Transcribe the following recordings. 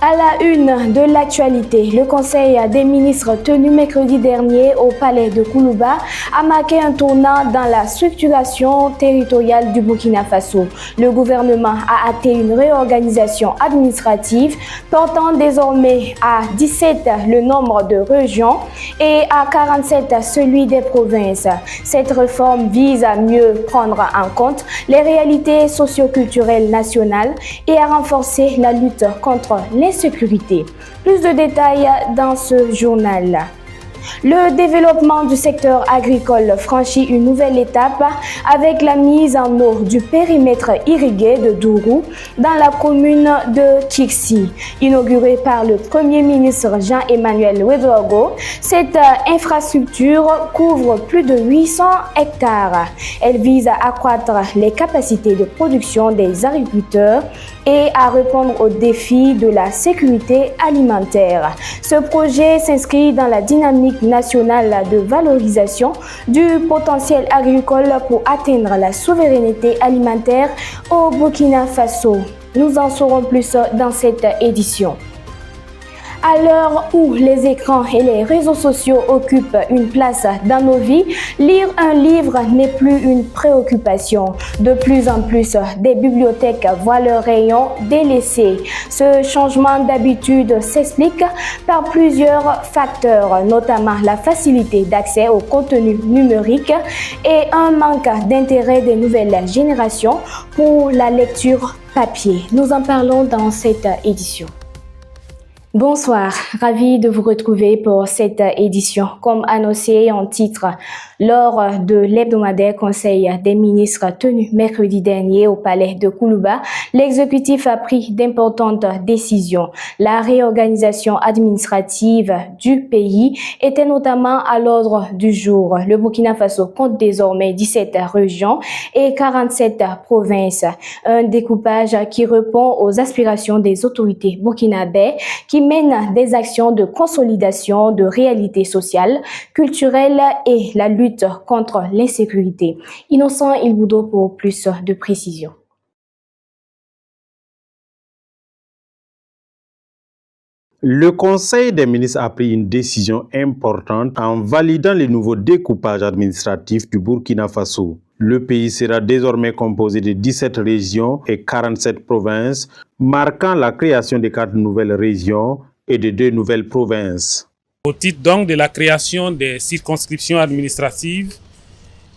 À la une de l'actualité, le Conseil des ministres tenu mercredi dernier au palais de Koulouba a marqué un tournant dans la structuration territoriale du Burkina Faso. Le gouvernement a acté une réorganisation administrative portant désormais à 17 le nombre de régions et à 47 celui des provinces. Cette réforme vise à mieux prendre en compte les réalités socio-culturelles nationales et à renforcer la lutte contre l'insécurité. Plus de détails dans ce journal. Le développement du secteur agricole franchit une nouvelle étape avec la mise en eau du périmètre irrigué de Dourou dans la commune de Tchiksi. Inaugurée par le Premier ministre Jean-Emmanuel Ouedraogo, cette infrastructure couvre plus de 800 hectares. Elle vise à accroître les capacités de production des agriculteurs et à répondre aux défis de la sécurité alimentaire. Ce projet s'inscrit dans la dynamique nationale de valorisation du potentiel agricole pour atteindre la souveraineté alimentaire au Burkina Faso. Nous en saurons plus dans cette édition. À l'heure où les écrans et les réseaux sociaux occupent une place dans nos vies, lire un livre n'est plus une préoccupation. De plus en plus, des bibliothèques voient leurs rayons délaissés. Ce changement d'habitude s'explique par plusieurs facteurs, notamment la facilité d'accès au contenu numérique et un manque d'intérêt des nouvelles générations pour la lecture papier. Nous en parlons dans cette édition. Bonsoir, ravi de vous retrouver pour cette édition. Comme annoncé en titre, lors de l'hebdomadaire Conseil des ministres tenu mercredi dernier au palais de Koulouba, l'exécutif a pris d'importantes décisions. La réorganisation administrative du pays était notamment à l'ordre du jour. Le Burkina Faso compte désormais 17 régions et 47 provinces. Un découpage qui répond aux aspirations des autorités burkinabées qui mènent des actions de consolidation de réalité sociale, culturelle et la lutte contre l'insécurité. Innocent Ilboudo pour plus de précision. Le Conseil des ministres a pris une décision importante en validant les nouveaux découpages administratifs du Burkina Faso. Le pays sera désormais composé de 17 régions et 47 provinces, marquant la création de 4 nouvelles régions et de 2 nouvelles provinces. Au titre donc de la création des circonscriptions administratives,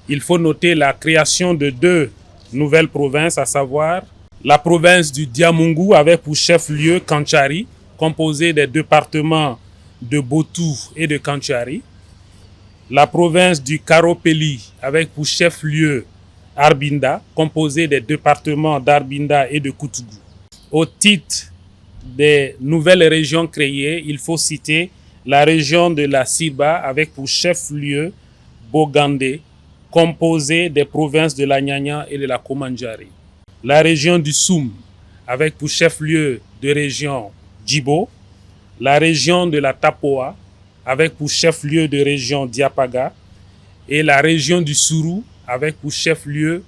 il faut noter la création de 2 nouvelles provinces, à savoir la province du Diamoungou avec pour chef-lieu Kantchari, composée des départements de Botou et de Kantchari, la province du Karopeli avec pour chef-lieu Arbinda, composée des départements d'Arbinda et de Koutougou. Au titre des nouvelles régions créées, il faut citer la région de la Siba avec pour chef-lieu Bogandé, composée des provinces de la Nyanya et de la Komandjari. La région du Soum avec pour chef-lieu de région Djibo, la région de la Tapoa avec pour chef-lieu de région Diapaga et la région du Sourou avec pour chef-lieu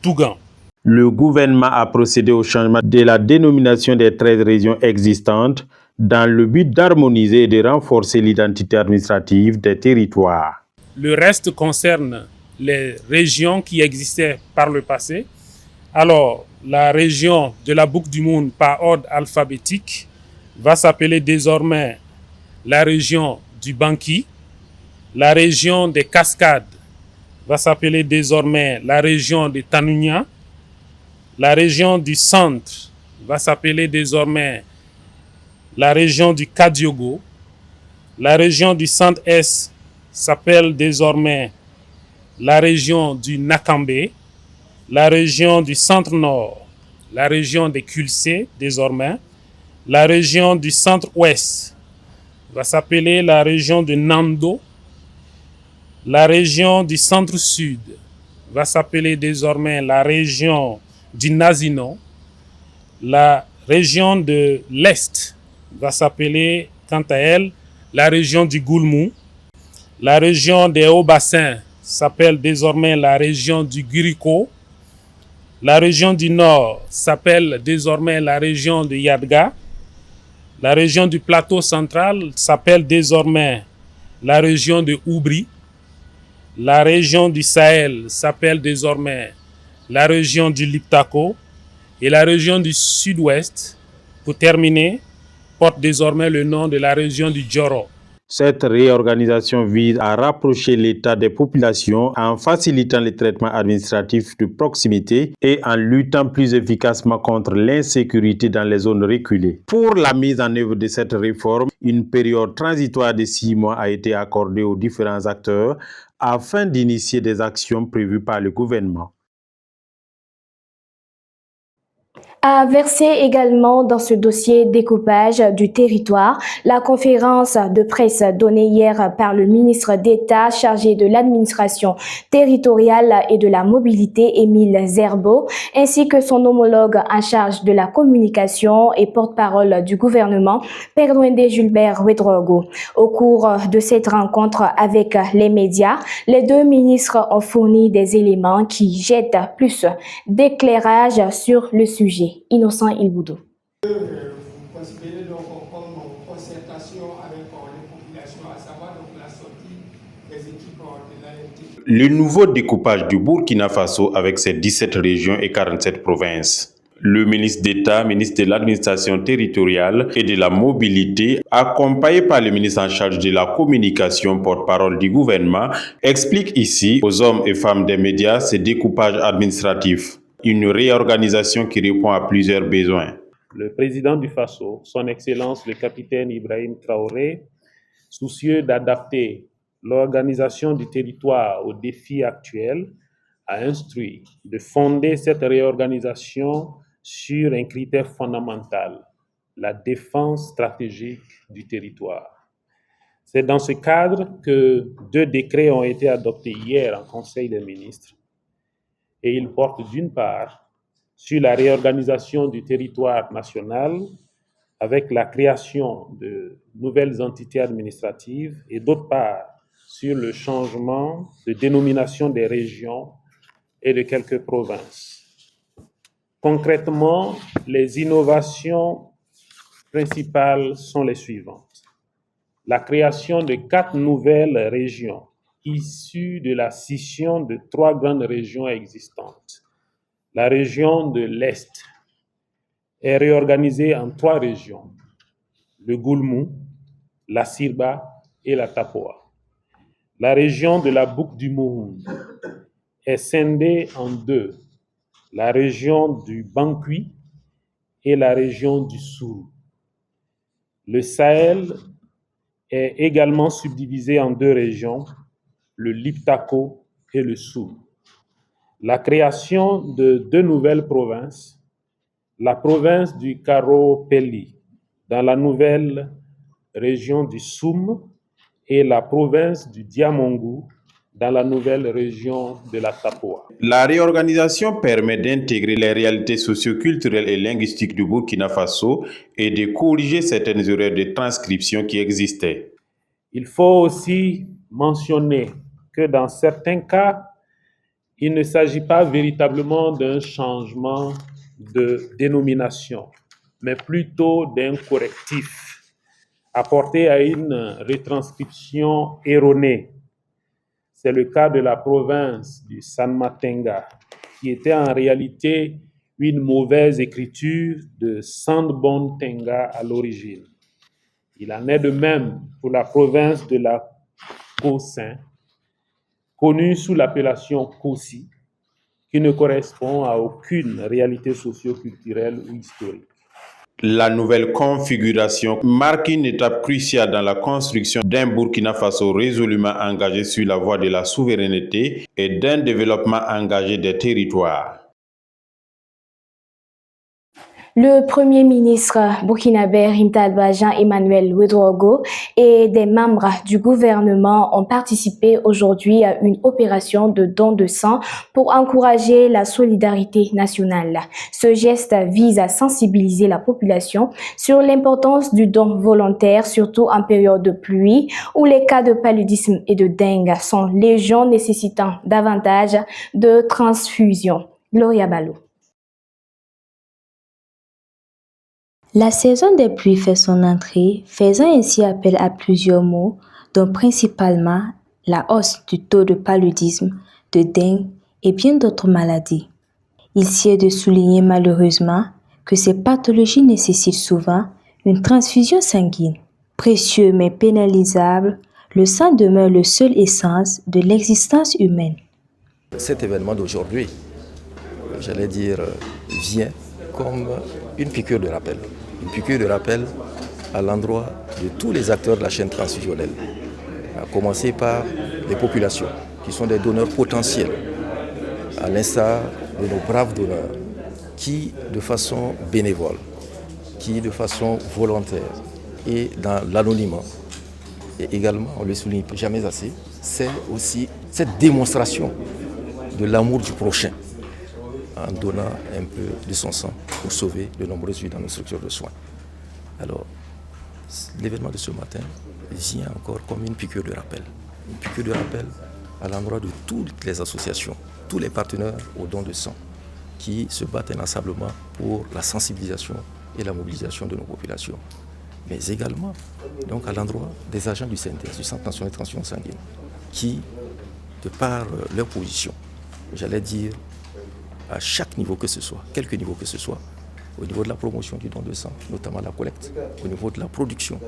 Tougan. Le gouvernement a procédé au changement de la dénomination des 13 régions existantes dans le but d'harmoniser et de renforcer l'identité administrative des territoires. Le reste concerne les régions qui existaient par le passé. Alors, la région de la Boucle du Monde par ordre alphabétique va s'appeler désormais la région du Banki. La région des Cascades va s'appeler désormais la région de Tanounia. La région du Centre va s'appeler désormais la région du Kadiogo. La région du Centre-Est s'appelle désormais la région du Nakambé. La région du Centre-Nord, la région des Kulsé désormais. La région du Centre-Ouest va s'appeler la région de Nando. La région du Centre-Sud va s'appeler désormais la région du Nazinon. La région de l'Est va s'appeler, quant à elle, la région du Goulmou. La région des Hauts-Bassins s'appelle désormais la région du Guriko. La région du Nord s'appelle désormais la région de Yadga. La région du plateau central s'appelle désormais la région de Oubri. La région du Sahel s'appelle désormais la région du Liptako. Et la région du sud-ouest, pour terminer, porte désormais le nom de la région du Djoro. Cette réorganisation vise à rapprocher l'État des populations en facilitant les traitements administratifs de proximité et en luttant plus efficacement contre l'insécurité dans les zones reculées. Pour la mise en œuvre de cette réforme, une période transitoire de 6 mois a été accordée aux différents acteurs afin d'initier des actions prévues par le gouvernement. A versé également dans ce dossier découpage du territoire. La conférence de presse donnée hier par le ministre d'État chargé de l'administration territoriale et de la mobilité, Émile Zerbo, ainsi que son homologue en charge de la communication et porte-parole du gouvernement, Perdouende Gilbert Ouedraogo. Au cours de cette rencontre avec les médias, les deux ministres ont fourni des éléments qui jettent plus d'éclairage sur le sujet. Innocent Ilboudou. Vous considérez donc comme concertation avec les populations, à savoir donc la sortie des équipes de l'ART. Le nouveau découpage du Burkina Faso avec ses 17 régions et 47 provinces. Le ministre d'État, ministre de l'administration territoriale et de la mobilité, accompagné par le ministre en charge de la communication, porte-parole du gouvernement, explique ici aux hommes et femmes des médias ce découpage administratif. Une réorganisation qui répond à plusieurs besoins. Le président du Faso, son Excellence le capitaine Ibrahim Traoré, soucieux d'adapter l'organisation du territoire aux défis actuels, a instruit de fonder cette réorganisation sur un critère fondamental, la défense stratégique du territoire. C'est dans ce cadre que 2 décrets ont été adoptés hier en Conseil des ministres. Et il porte d'une part sur la réorganisation du territoire national avec la création de nouvelles entités administratives et d'autre part sur le changement de dénomination des régions et de quelques provinces. Concrètement, les innovations principales sont les suivantes. La création de 4 nouvelles régions issues de la scission de 3 grandes régions existantes. La région de l'Est est réorganisée en 3 régions, le Goulmou, la Sirba et la Tapoa. La région de la Boucle du Mouhoun est scindée en 2, la région du Bankui et la région du Sourou. Le Sahel est également subdivisé en 2 régions, le Liptako et le Soum. La création de 2 nouvelles provinces, la province du Karo-Peli dans la nouvelle région du Soum et la province du Diamongou dans la nouvelle région de la Tapoa. La réorganisation permet d'intégrer les réalités socio-culturelles et linguistiques du Burkina Faso et de corriger certaines erreurs de transcription qui existaient. Il faut aussi mentionner que dans certains cas, il ne s'agit pas véritablement d'un changement de dénomination, mais plutôt d'un correctif apporté à une retranscription erronée. C'est le cas de la province du Sanmatenga, qui était en réalité une mauvaise écriture de Sandbon-Tenga à l'origine. Il en est de même pour la province de la Kosin, connue sous l'appellation Kossi, qui ne correspond à aucune réalité socio-culturelle ou historique. La nouvelle configuration marque une étape cruciale dans la construction d'un Burkina Faso résolument engagé sur la voie de la souveraineté et d'un développement engagé des territoires. Le Premier ministre burkinabé Rimtalba Jean-Emmanuel Ouedraogo et des membres du gouvernement ont participé aujourd'hui à une opération de don de sang pour encourager la solidarité nationale. Ce geste vise à sensibiliser la population sur l'importance du don volontaire, surtout en période de pluie où les cas de paludisme et de dengue sont légion, nécessitant davantage de transfusion. Gloria Balo. La saison des pluies fait son entrée, faisant ainsi appel à plusieurs maux, dont principalement la hausse du taux de paludisme, de dengue et bien d'autres maladies. Il s'y est de souligner malheureusement que ces pathologies nécessitent souvent une transfusion sanguine. Précieux mais pénalisable, le sang demeure le seul essence de l'existence humaine. Cet événement d'aujourd'hui, j'allais dire, vient comme une piqûre de rappel. Une piqûre de rappel à l'endroit de tous les acteurs de la chaîne transfusionnelle, à commencer par les populations, qui sont des donneurs potentiels, à l'instar de nos braves donneurs, qui de façon bénévole, qui de façon volontaire et dans l'anonymat, et également, on ne le souligne jamais assez, c'est aussi cette démonstration de l'amour du prochain, en donnant un peu de son sang pour sauver de nombreuses vies dans nos structures de soins. Alors, l'événement de ce matin vient encore comme une piqûre de rappel. Une piqûre de rappel à l'endroit de toutes les associations, tous les partenaires au don de sang, qui se battent inlassablement pour la sensibilisation et la mobilisation de nos populations. Mais également donc à l'endroit des agents du CNTS, du Centre national de transfusion sanguine, qui, de par leur position, j'allais dire, à chaque niveau que ce soit, quelque niveau que ce soit, au niveau de la promotion du don de sang, notamment la collecte, au niveau de la production,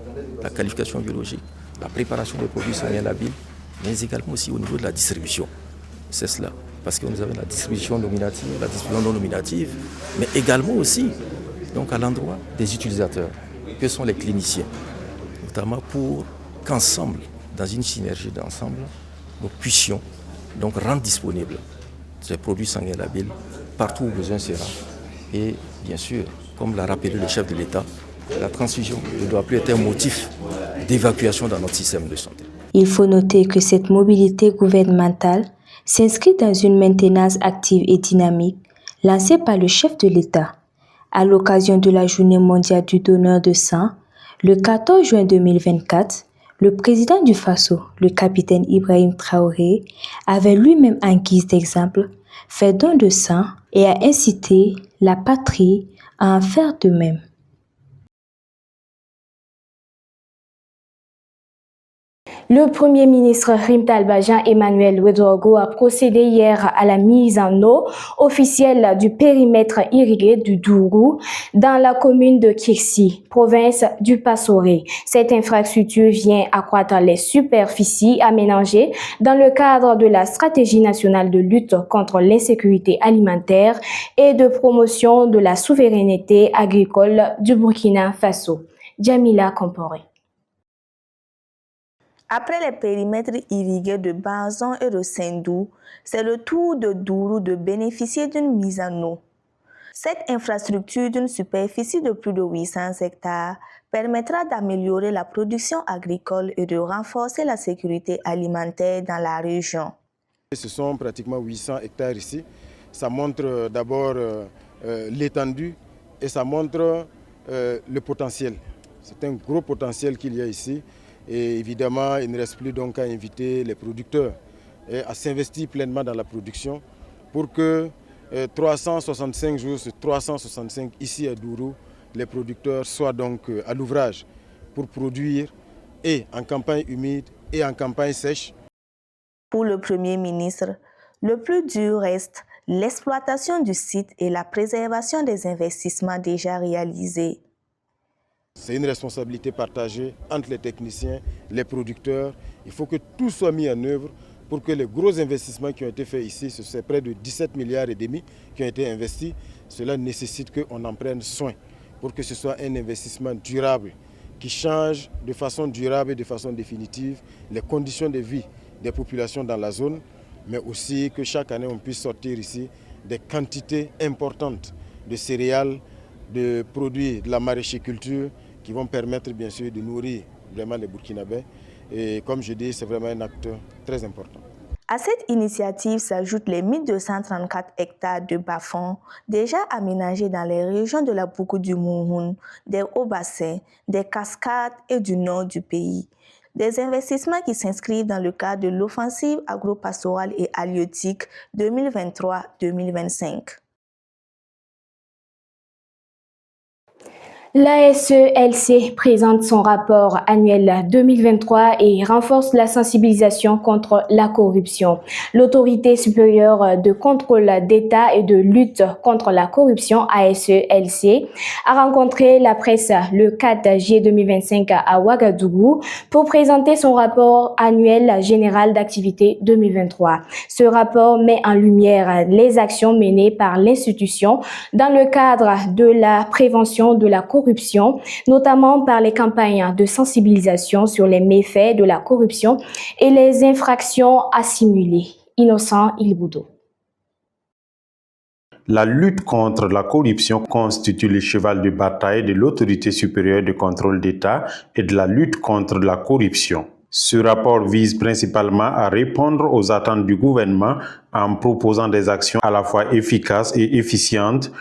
la qualification biologique, la préparation des produits sanguins labiles, mais également aussi au niveau de la distribution. C'est cela, parce que nous avons la distribution nominative, la distribution non nominative, mais également aussi donc à l'endroit des utilisateurs, que sont les cliniciens, notamment pour qu'ensemble, dans une synergie d'ensemble, nous puissions donc rendre disponibles ces produits sanguins labiles partout où besoin sera. Et bien sûr, comme l'a rappelé le chef de l'État, la transfusion ne doit plus être un motif d'évacuation dans notre système de santé. Il faut noter que cette mobilité gouvernementale s'inscrit dans une maintenance active et dynamique lancée par le chef de l'État à l'occasion de la Journée mondiale du donneur de sang, le 14 juin 2024. Le président du Faso, le capitaine Ibrahim Traoré, avait lui-même en guise d'exemple fait don de sang et a incité la patrie à en faire de même. Le Premier ministre Rimtalba Jean-Emmanuel Ouedraogo a procédé hier à la mise en eau officielle du périmètre irrigué du Dourou dans la commune de Kirsi, province du Passoré. Cette infrastructure vient accroître les superficies aménagées dans le cadre de la stratégie nationale de lutte contre l'insécurité alimentaire et de promotion de la souveraineté agricole du Burkina Faso. Jamila Komporé. Après les périmètres irrigués de Barzon et de Sendou, c'est le tour de Dourou de bénéficier d'une mise en eau. Cette infrastructure d'une superficie de plus de 800 hectares permettra d'améliorer la production agricole et de renforcer la sécurité alimentaire dans la région. Ce sont pratiquement 800 hectares ici. Ça montre d'abord l'étendue et ça montre le potentiel. C'est un gros potentiel qu'il y a ici. Et évidemment, il ne reste plus donc qu'à inviter les producteurs à s'investir pleinement dans la production pour que 365 jours sur 365 ici à Dourou, les producteurs soient donc à l'ouvrage pour produire et en campagne humide et en campagne sèche. Pour le Premier ministre, le plus dur reste l'exploitation du site et la préservation des investissements déjà réalisés. C'est une responsabilité partagée entre les techniciens, les producteurs. Il faut que tout soit mis en œuvre pour que les gros investissements qui ont été faits ici, c'est près de 17 milliards et demi qui ont été investis, cela nécessite qu'on en prenne soin pour que ce soit un investissement durable qui change de façon durable et de façon définitive les conditions de vie des populations dans la zone, mais aussi que chaque année on puisse sortir ici des quantités importantes de céréales, de produits de la maraîchiculture qui vont permettre bien sûr de nourrir vraiment les Burkinabés. Et comme je dis, c'est vraiment un acte très important. À cette initiative s'ajoutent les 1234 hectares de bas-fonds déjà aménagés dans les régions de la Boukou du Mouhoun, des hauts-bassins, des cascades et du nord du pays. Des investissements qui s'inscrivent dans le cadre de l'offensive agro-pastorale et halieutique 2023-2025. L'ASELC présente son rapport annuel 2023 et renforce la sensibilisation contre la corruption. L'Autorité supérieure de contrôle d'État et de lutte contre la corruption, ASELC, a rencontré la presse le 4 juillet 2025 à Ouagadougou pour présenter son rapport annuel général d'activité 2023. Ce rapport met en lumière les actions menées par l'institution dans le cadre de la prévention de la corruption, notamment par les campagnes de sensibilisation sur les méfaits de la corruption et les infractions assimilées. Innocent Ilboudo. La lutte contre la corruption constitue le cheval de bataille de l'Autorité supérieure de contrôle d'État et de la lutte contre la corruption. Ce rapport vise principalement à répondre aux attentes du gouvernement en proposant des actions à la fois efficaces et efficientes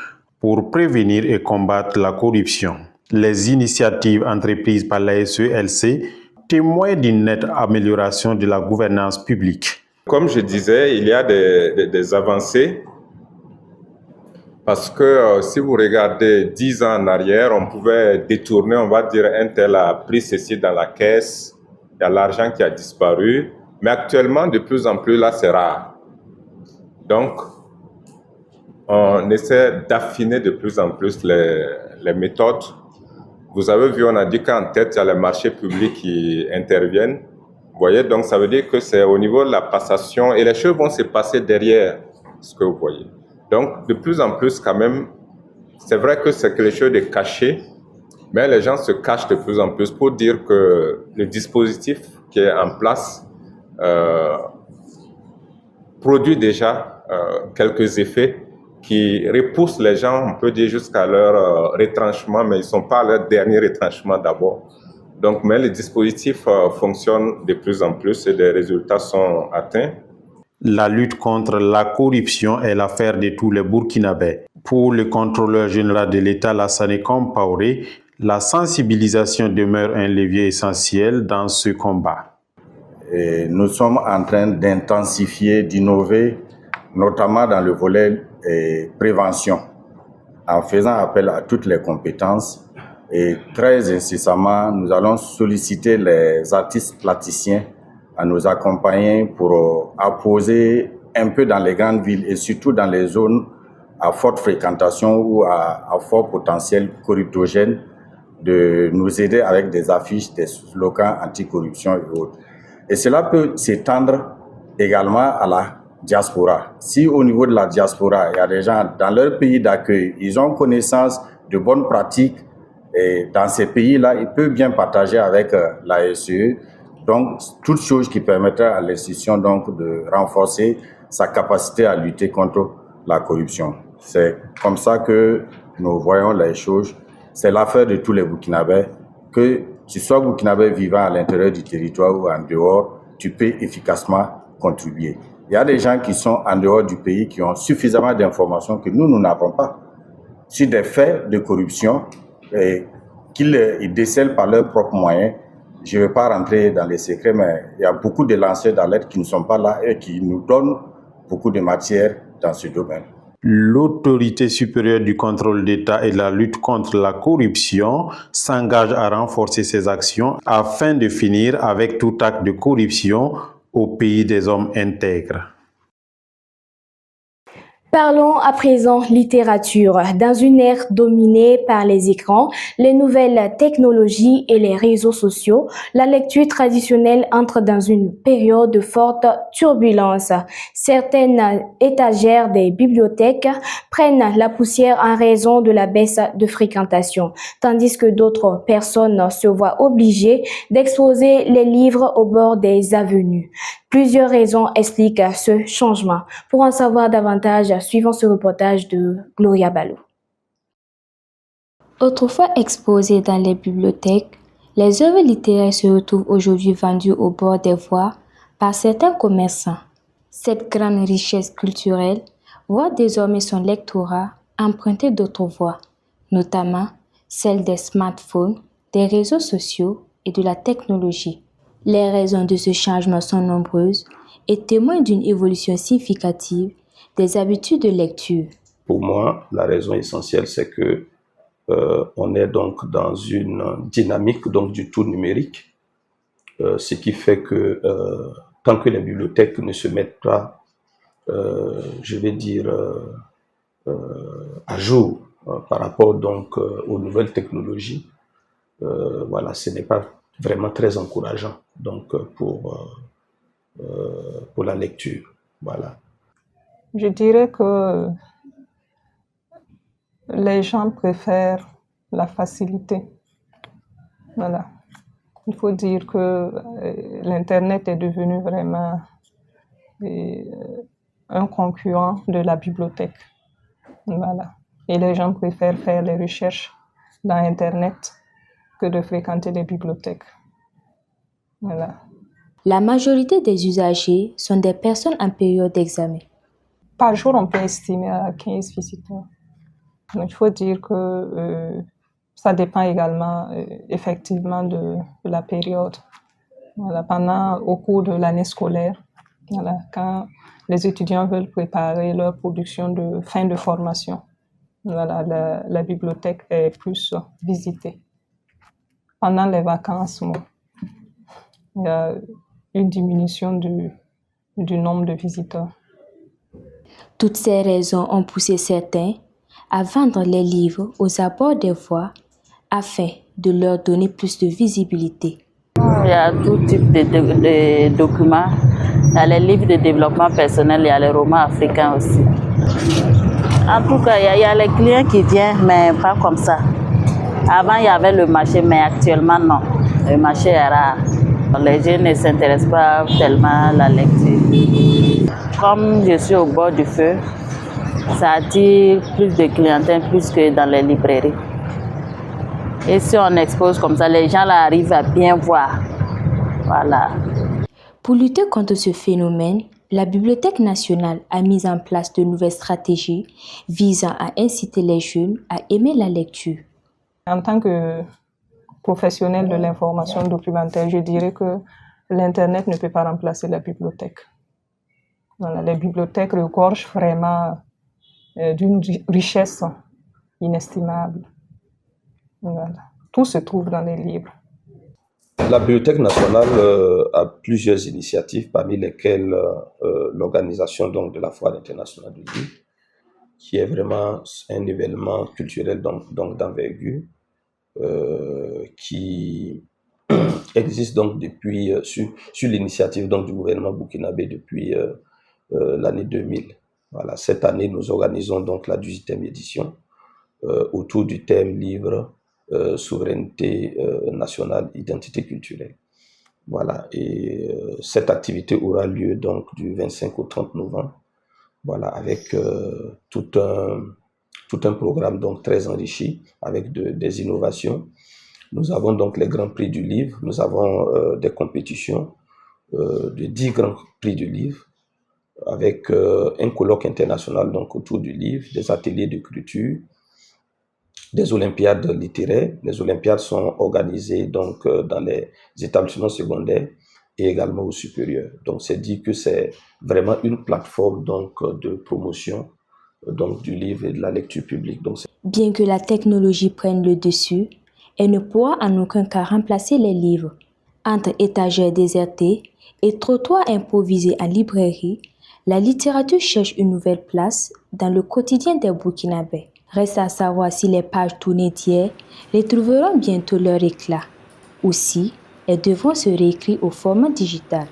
pour prévenir et combattre la corruption. Les initiatives entreprises par la SELC témoignent d'une nette amélioration de la gouvernance publique. Comme je disais, il y a des avancées parce que si vous regardez 10 ans en arrière, on pouvait détourner, on va dire, un tel a pris ceci dans la caisse, il y a l'argent qui a disparu, mais actuellement, de plus en plus, là, c'est rare. Donc, on essaie d'affiner de plus en plus les méthodes. Vous avez vu, on a dit qu'en tête, il y a les marchés publics qui interviennent. Vous voyez, donc ça veut dire que c'est au niveau de la passation et les choses vont se passer derrière ce que vous voyez. Donc, de plus en plus, quand même, c'est vrai que c'est quelque chose de caché, mais les gens se cachent de plus en plus pour dire que le dispositif qui est en place produit déjà quelques effets qui repoussent les gens, on peut dire, jusqu'à leur retranchement, mais ils ne sont pas à leur dernier retranchement d'abord. Donc, mais le dispositif fonctionne de plus en plus et les résultats sont atteints. La lutte contre la corruption est l'affaire de tous les Burkinabés. Pour le contrôleur général de l'État, Lassane Compaoré, la sensibilisation demeure un levier essentiel dans ce combat. Et nous sommes en train d'intensifier, d'innover, notamment dans le volet prévention, en faisant appel à toutes les compétences. Et très incessamment, nous allons solliciter les artistes plasticiens à nous accompagner pour apposer un peu dans les grandes villes et surtout dans les zones à forte fréquentation ou à fort potentiel corruptogène, de nous aider avec des affiches, des slogans anticorruption et autres. Et cela peut s'étendre également à la diaspora. Si au niveau de la diaspora, il y a des gens dans leur pays d'accueil, ils ont connaissance de bonnes pratiques et dans ces pays-là, ils peuvent bien partager avec la SE. Donc, toutes choses qui permettraient à l'institution donc de renforcer sa capacité à lutter contre la corruption. C'est comme ça que nous voyons les choses. C'est l'affaire de tous les Burkinabés. Que tu sois Burkinabé vivant à l'intérieur du territoire ou en dehors, tu peux efficacement contribuer. Il y a des gens qui sont en dehors du pays qui ont suffisamment d'informations que nous n'avons pas sur des faits de corruption et qu'ils décèlent par leurs propres moyens. Je ne vais pas rentrer dans les secrets, mais il y a beaucoup de lanceurs d'alerte qui ne sont pas là et qui nous donnent beaucoup de matière dans ce domaine. L'Autorité supérieure du contrôle d'État et de la lutte contre la corruption s'engage à renforcer ses actions afin de finir avec tout acte de corruption au pays des hommes intègres. Parlons à présent littérature. Dans une ère dominée par les écrans, les nouvelles technologies et les réseaux sociaux, la lecture traditionnelle entre dans une période de forte turbulence. Certaines étagères des bibliothèques prennent la poussière en raison de la baisse de fréquentation, tandis que d'autres personnes se voient obligées d'exposer les livres au bord des avenues. Plusieurs raisons expliquent ce changement. Pour en savoir davantage, suivons ce reportage de Gloria Ballot. Autrefois exposées dans les bibliothèques, les œuvres littéraires se retrouvent aujourd'hui vendues au bord des voies par certains commerçants. Cette grande richesse culturelle voit désormais son lectorat emprunter d'autres voies, notamment celle des smartphones, des réseaux sociaux et de la technologie. Les raisons de ce changement sont nombreuses et témoignent d'une évolution significative des habitudes de lecture. Pour moi, la raison essentielle, c'est que on est donc dans une dynamique donc du tout numérique, ce qui fait que tant que les bibliothèques ne se mettent pas, je vais dire, à jour par rapport donc aux nouvelles technologies, voilà, ce n'est pas vraiment très encourageant donc pour la lecture. Voilà. Je dirais que les gens préfèrent la facilité. Voilà. Il faut dire que l'Internet est devenu vraiment un concurrent de la bibliothèque. Voilà. Et les gens préfèrent faire les recherches dans Internet que de fréquenter les bibliothèques. Voilà. La majorité des usagers sont des personnes en période d'examen. Par jour, on peut estimer à 15 visiteurs. Donc, il faut dire que ça dépend également effectivement de la période. Voilà, au cours de l'année scolaire, voilà, quand les étudiants veulent préparer leur production de fin de formation, voilà, la bibliothèque est plus visitée. Pendant les vacances, il y a une diminution du nombre de visiteurs. Toutes ces raisons ont poussé certains à vendre les livres aux abords des voies afin de leur donner plus de visibilité. Il y a tout type de documents. Il y a les livres de développement personnel, il y a les romans africains aussi. En tout cas, il y a les clients qui viennent, mais pas comme ça. Avant, il y avait le marché, mais actuellement, non. Le marché est rare. Les jeunes ne s'intéressent pas tellement à la lecture. Comme je suis au bord du feu, ça attire plus de clientèle plus que dans les librairies. Et si on expose comme ça, les gens là arrivent à bien voir. Voilà. Pour lutter contre ce phénomène, la Bibliothèque nationale a mis en place de nouvelles stratégies visant à inciter les jeunes à aimer la lecture. En tant que professionnel de l'information documentaire, je dirais que l'Internet ne peut pas remplacer la bibliothèque. Voilà, les bibliothèques regorgent vraiment d'une richesse inestimable. Voilà. Tout se trouve dans les livres. La Bibliothèque nationale a plusieurs initiatives, parmi lesquelles l'organisation donc, de la Foire internationale du livre, qui est vraiment un événement culturel donc d'envergure, qui existe donc depuis, sur l'initiative donc, du gouvernement burkinabé depuis l'année 2000. Voilà, cette année, nous organisons donc la 18e édition autour du thème livre, souveraineté nationale, identité culturelle. Voilà, et cette activité aura lieu donc du 25 au 30 novembre. Voilà, avec tout un programme donc très enrichi avec des innovations. Nous avons donc les grands prix du livre, nous avons des compétitions de 10 grands prix du livre avec un colloque international donc autour du livre, des ateliers d'écriture, des olympiades littéraires. Les olympiades sont organisées donc dans les établissements secondaires et également au supérieur. Donc c'est dit que c'est vraiment une plateforme donc de promotion donc du livre et de la lecture publique. Donc, bien que la technologie prenne le dessus, elle ne pourra en aucun cas remplacer les livres. Entre étagères désertées et trottoirs improvisés en librairie, la littérature cherche une nouvelle place dans le quotidien des Burkinabés. Reste à savoir si les pages tournées d'hier retrouveront bientôt leur éclat, ou si elles devront se réécrire au format digital.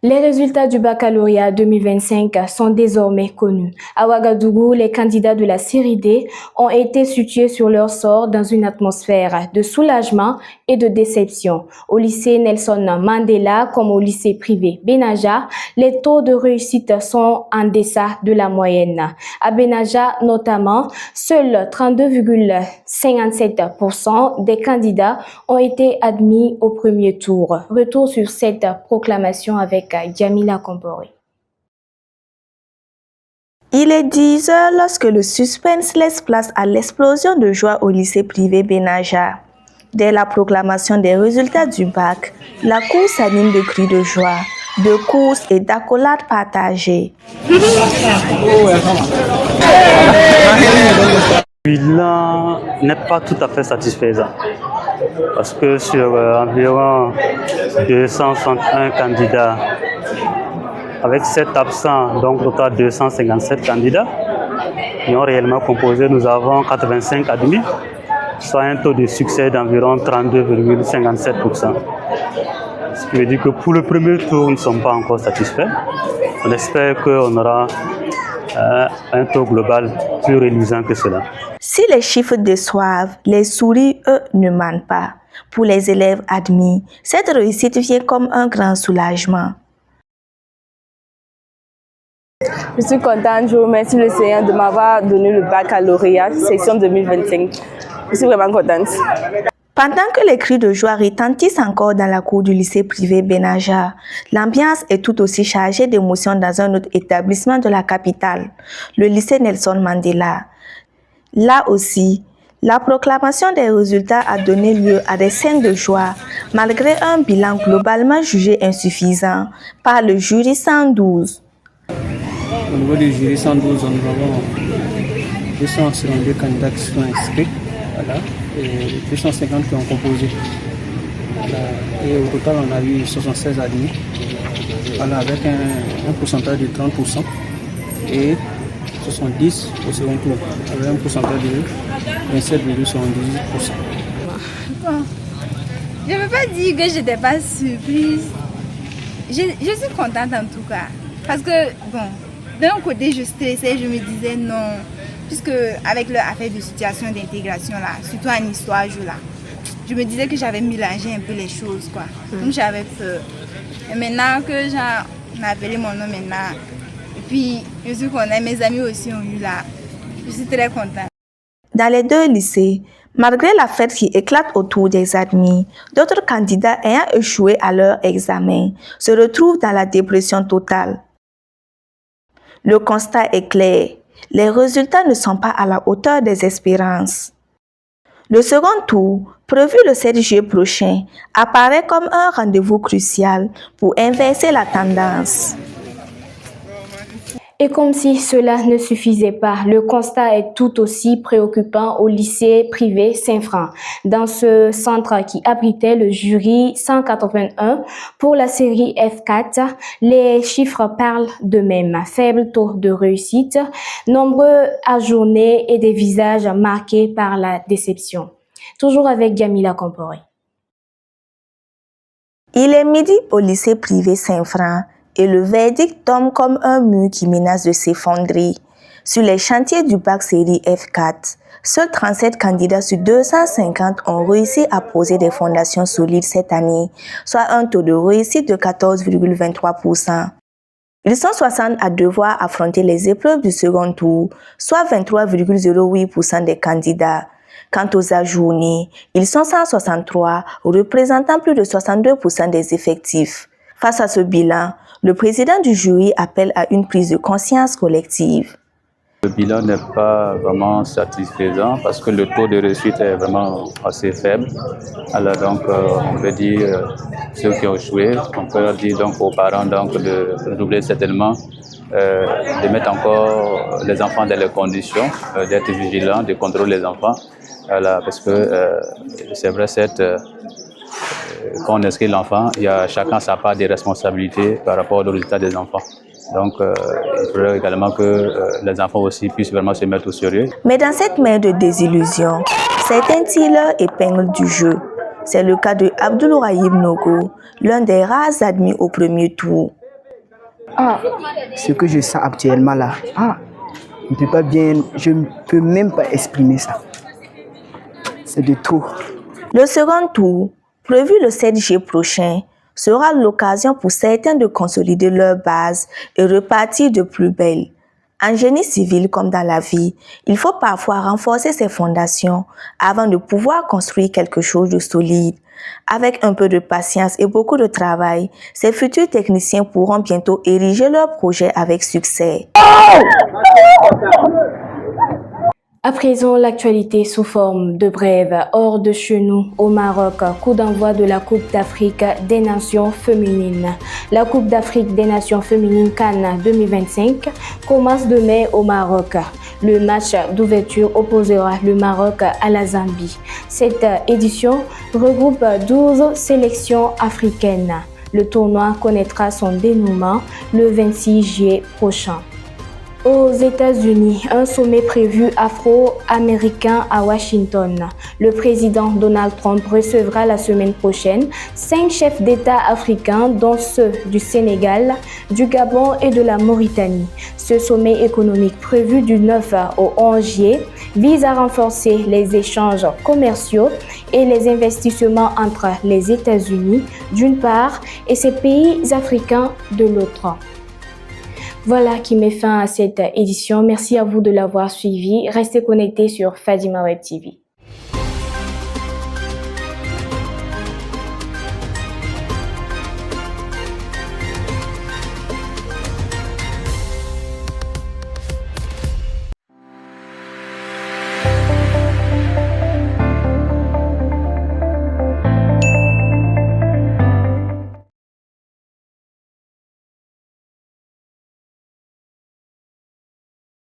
Les résultats du baccalauréat 2025 sont désormais connus. À Ouagadougou, les candidats de la série D ont été situés sur leur sort dans une atmosphère de soulagement et de déception. Au lycée Nelson Mandela comme au lycée privé Benaja, les taux de réussite sont en deçà de la moyenne. À Benaja notamment, seuls 32,57% des candidats ont été admis au premier tour. Retour sur cette proclamation avec Jamila Kompori. Il est 10 heures lorsque le suspense laisse place à l'explosion de joie au lycée privé Benaja. Dès la proclamation des résultats du bac, la cour s'anime de cris de joie. de courses et d'accolades partagées. Le bilan n'est pas tout à fait satisfaisant parce que sur environ 261 candidats, avec 7 absents, donc total 257 candidats qui ont réellement composé, nous avons 85 admis, soit un taux de succès d'environ 32,57%. Ce qui veut dire que pour le premier tour, nous ne sommes pas encore satisfaits. On espère qu'on aura un taux global plus réalisant que cela. Si les chiffres déçoivent, les sourires, eux, ne mentent pas. Pour les élèves admis, cette réussite vient comme un grand soulagement. Je suis contente, je remercie le Seigneur de m'avoir donné le baccalauréat, section 2025. Je suis vraiment contente. Pendant que les cris de joie retentissent encore dans la cour du lycée privé Benaja, l'ambiance est tout aussi chargée d'émotions dans un autre établissement de la capitale, le lycée Nelson Mandela. Là aussi, la proclamation des résultats a donné lieu à des scènes de joie, malgré un bilan globalement jugé insuffisant par le jury 112. Au niveau du jury 112, nous avons 262 candidats qui sont inscrits, voilà, et 250 qui ont composé. Voilà, et au total, on a eu 76 admis, voilà, avec un pourcentage de 30% et 70 au second tour, avec un pourcentage de 27,78%. Bon, je ne veux pas dire que je n'étais pas surprise. Je suis contente en tout cas. Parce que, bon, d'un côté, je stressais, je me disais non. Puisque avec leur affaire de situation d'intégration là, surtout en histoire, je me disais que j'avais mélangé un peu les choses, quoi. Donc j'avais peur. Et maintenant que j'ai appelé mon nom maintenant, et puis je suis contente, mes amis aussi ont eu là. Je suis très contente. Dans les deux lycées, malgré la fête qui éclate autour des admis, d'autres candidats ayant échoué à leur examen se retrouvent dans la dépression totale. Le constat est clair, les résultats ne sont pas à la hauteur des espérances. Le second tour, prévu le 7 juillet prochain, apparaît comme un rendez-vous crucial pour inverser la tendance. Et comme si cela ne suffisait pas, le constat est tout aussi préoccupant au lycée privé Saint-Franc. Dans ce centre qui abritait le jury 181 pour la série F4, les chiffres parlent d'eux-mêmes. Faible taux de réussite, nombreux ajournés et des visages marqués par la déception. Toujours avec Gamila Comporé. Il est midi au lycée privé Saint-Franc. Et le verdict tombe comme un mur qui menace de s'effondrer. Sur les chantiers du bac série F4, seuls 37 candidats sur 250 ont réussi à poser des fondations solides cette année, soit un taux de réussite de 14,23%. Ils sont 60 à devoir affronter les épreuves du second tour, soit 23,08% des candidats. Quant aux ajournés, ils sont 163, représentant plus de 62% des effectifs. Face à ce bilan, le président du jury appelle à une prise de conscience collective. Le bilan n'est pas vraiment satisfaisant parce que le taux de réussite est vraiment assez faible. Alors donc, on peut dire ceux qui ont échoué, on peut dire donc aux parents donc de redoubler certainement, de mettre encore les enfants dans les conditions, d'être vigilants, de contrôler les enfants. Voilà, parce que c'est vrai, quand on inscrit l'enfant, il y a chacun sa part des responsabilités par rapport au résultat des enfants. Donc, il faudrait également que les enfants aussi puissent vraiment se mettre au sérieux. Mais dans cette mer de désillusion, certains tirent leur épingle du jeu. C'est le cas de Abdoulrahim Nogo, l'un des rares admis au premier tour. Ce que je sens actuellement là, je ne peux même pas exprimer ça. C'est de trop. Le second tour, prévu le 7 juillet prochain, sera l'occasion pour certains de consolider leur base et repartir de plus belle. En génie civil comme dans la vie, il faut parfois renforcer ses fondations avant de pouvoir construire quelque chose de solide. Avec un peu de patience et beaucoup de travail, ces futurs techniciens pourront bientôt ériger leur projet avec succès. À présent, l'actualité sous forme de brève. Hors de chez nous, au Maroc, coup d'envoi de la Coupe d'Afrique des Nations féminines. La Coupe d'Afrique des Nations féminines Cannes 2025 commence demain au Maroc. Le match d'ouverture opposera le Maroc à la Zambie. Cette édition regroupe 12 sélections africaines. Le tournoi connaîtra son dénouement le 26 juillet prochain. Aux États-Unis, un sommet prévu afro-américain à Washington. Le président Donald Trump recevra la semaine prochaine 5 chefs d'État africains, dont ceux du Sénégal, du Gabon et de la Mauritanie. Ce sommet économique prévu du 9 au 11 juillet vise à renforcer les échanges commerciaux et les investissements entre les États-Unis d'une part et ces pays africains de l'autre. Voilà qui met fin à cette édition. Merci à vous de l'avoir suivi. Restez connectés sur Fadima Web TV.